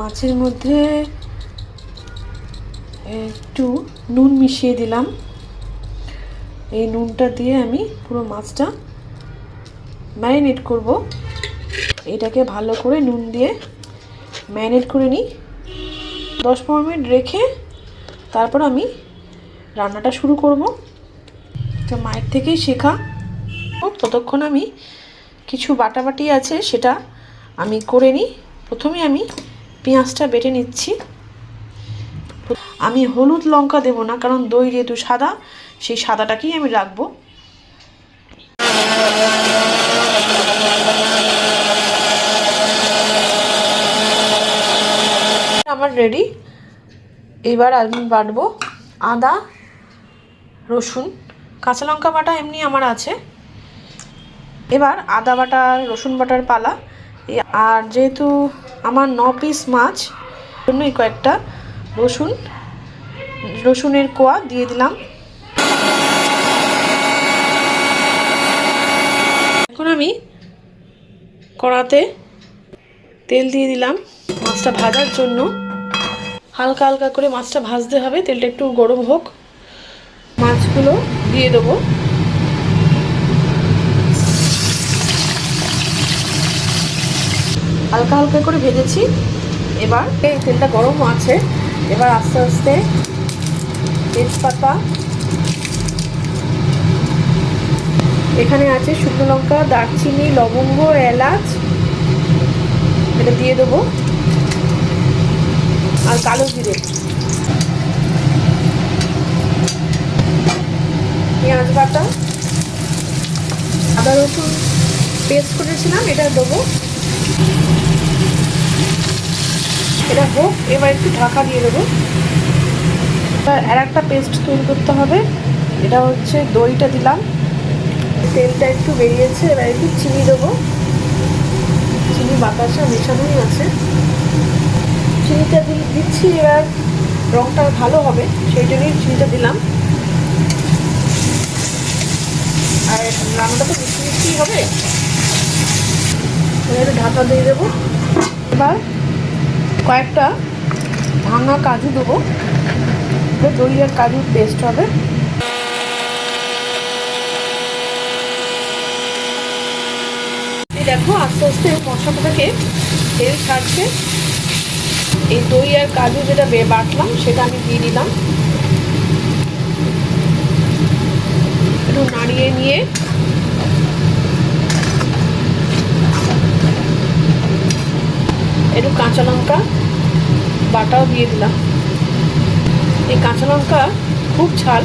মাছের মধ্যে একটু নুন মিশিয়ে দিলাম। এই নুনটা দিয়ে আমি পুরো মাছটা ম্যারিনেট করব। এটাকে ভালো করে নুন দিয়ে ম্যারিনেট করে নিই। 10-15 মিনিট রেখে তারপর আমি রান্নাটা শুরু করব। তো মায়ের থেকেই শেখা। ততক্ষণ আমি কিছু বাটাবাটি আছে সেটা আমি করে নিই। প্রথমে আমি পেঁয়াজটা বেটে নিচ্ছি। আমি হলুদ লঙ্কা দেব না, কারণ দই যেহেতু সাদা, সেই সাদাটাকেই আমি রাখবো। আমার রেডি। এবার আমি বাটবো আদা, রসুন, কাঁচা লঙ্কা বাটা এমনি আমার আছে। এবার আদা বাটা রসুন বাটার পালা। আর যেহেতু আমার 9 পিস মাছ, জন্যই কয়েকটা রসুনের কোয়া দিয়ে দিলাম। এখন আমি কড়াতে তেল দিয়ে দিলাম মাছটা ভাজার জন্য। হালকা হালকা করে মাছটা ভাজতে হবে, তেলটা একটু গরম হোক। মাছগুলো দিয়ে দেবো। হালকা হালকা করে ভেজেছি। এবার এই তেলটা গরম আছে, এবার আস্তে আস্তে তেজপাতা, এখানে আছে শুকনো লঙ্কা, দারচিনি, লবঙ্গ, এলাচ, এটা দিয়ে দেবো। আর কালো জিরে, পেঁয়াজ বাটা, আদা রসুন পেস্ট করেছিলাম, এটা দেবো। এটা হোক, এবার একটু ঢাকা দিয়ে দেবো। এবার আর একটা পেস্ট তৈরি করতে হবে। এটা হচ্ছে দইটা দিলাম, তেলটা একটু বেরিয়েছে। এবার একটু চিনি দেবো। চিনি বাতাসা মেশানোই আছে, চিনিটা দিচ্ছি। এবার রঙটা ভালো হবে সেই জন্যই চিনিটা দিলাম। আর রান্নাটা তো মিষ্টি মিষ্টি হবে। একটু ঢাকা দিয়ে দেবো। এবার কয়েকটা ভাঙা কাজু দেবো, দই আর কাজুর পেস্ট হবে। এই দেখো আস্তে আস্তে মশলা থেকে তেল ছাড়ছে। এই দই আর কাজু যেটা বাটলাম সেটা আমি দিয়ে দিলাম। একটু নাড়িয়ে নিয়ে একটু কাঁচা লঙ্কা বাটাও দিয়ে দিলাম। এই কাঁচা লঙ্কা খুব ঝাল,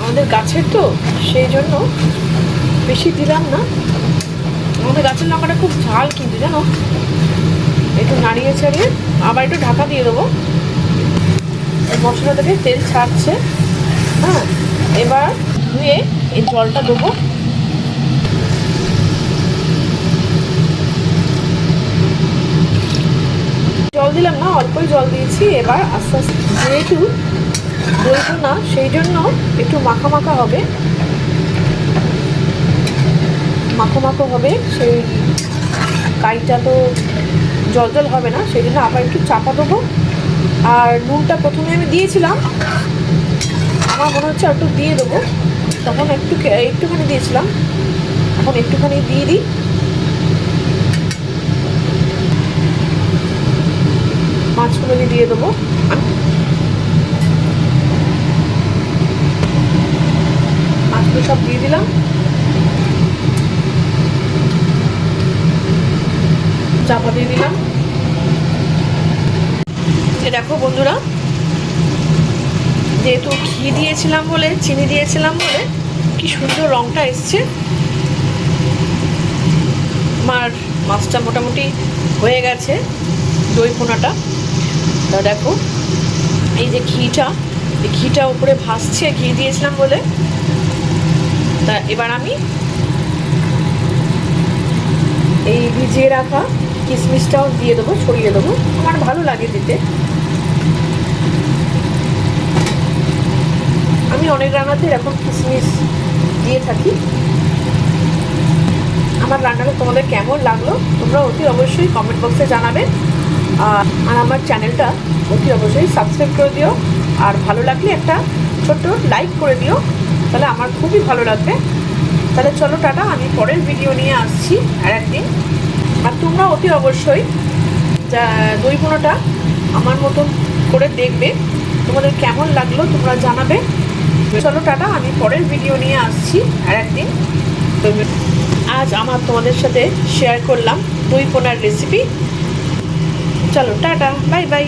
আমাদের গাছের তো, সেই জন্য বেশি দিলাম না। আমাদের গাছের লঙ্কাটা খুব ঝাল কিন্তু, জানো। একটু নাড়িয়ে ছাড়িয়ে আবার একটু ঢাকা দিয়ে দেবো। মশলা থেকে তেল ছাড়ছে। হ্যাঁ, এবার ধুয়ে এই জলটা দেবো। জল দিলাম না, অল্পই জল দিয়েছি। এবার আস্তে আস্তে, যেহেতু দইটা না, সেই জন্য একটু মাখা মাখা হবে, সেই কাইটা তো জল জল হবে না, সেই জন্য আবার একটু চাপা দেবো। আর নুনটা প্রথমে আমি দিয়েছিলাম, আমার মনে হচ্ছে একটু দিয়ে দেবো। তখন একটুখানি দিয়েছিলাম, এখন একটুখানি দিয়ে দিই। মাছগুলো দিয়ে দেবো। মাছগুলো সব দিয়ে দিলাম। চাপা দিয়ে দিলাম। দেখো বন্ধুরা, যেহেতু ঘি দিয়েছিলাম বলে, চিনি দিয়েছিলাম বলে কি সুন্দর রঙটা এসছে। আমার মাছটা মোটামুটি হয়ে গেছে, দই পোনাটা। তা দেখো এই যে ঘিটা উপরে ভাসছে, ঘি দিয়েছিলাম বলে। তা এবার আমি এই ভিজিয়ে রাখা কিশমিশটাও দিয়ে দেবো, ছড়িয়ে দেবো। আমার ভালো লাগে দিতে। আমি অনেক রান্নাতে এরকম কিশমিশ দিয়ে থাকি। আমার রান্নাটা তোমাদের কেমন লাগলো তোমরা অতি অবশ্যই কমেন্ট বক্সে জানাবে। আর আমার চ্যানেলটা অতি অবশ্যই সাবস্ক্রাইব করে দিও, আর ভালো লাগলে একটা ছোট্ট লাইক করে দিও, তাহলে আমার খুবই ভালো লাগবে। তাহলে চলো টাটা, আমি পরের ভিডিও নিয়ে আসছি আর একদিন। আর তোমরা অতি অবশ্যই যা দই বোনাটা আমার মতন করে দেখবে, তোমাদের কেমন লাগলো তোমরা জানাবে। চলো টাটা, আমি পরের ভিডিও নিয়ে আসছি আর একদিন। তো আজ আমার তোমাদের সাথে শেয়ার করলাম দই বোনার রেসিপি। চলো টাটা, বাই বাই।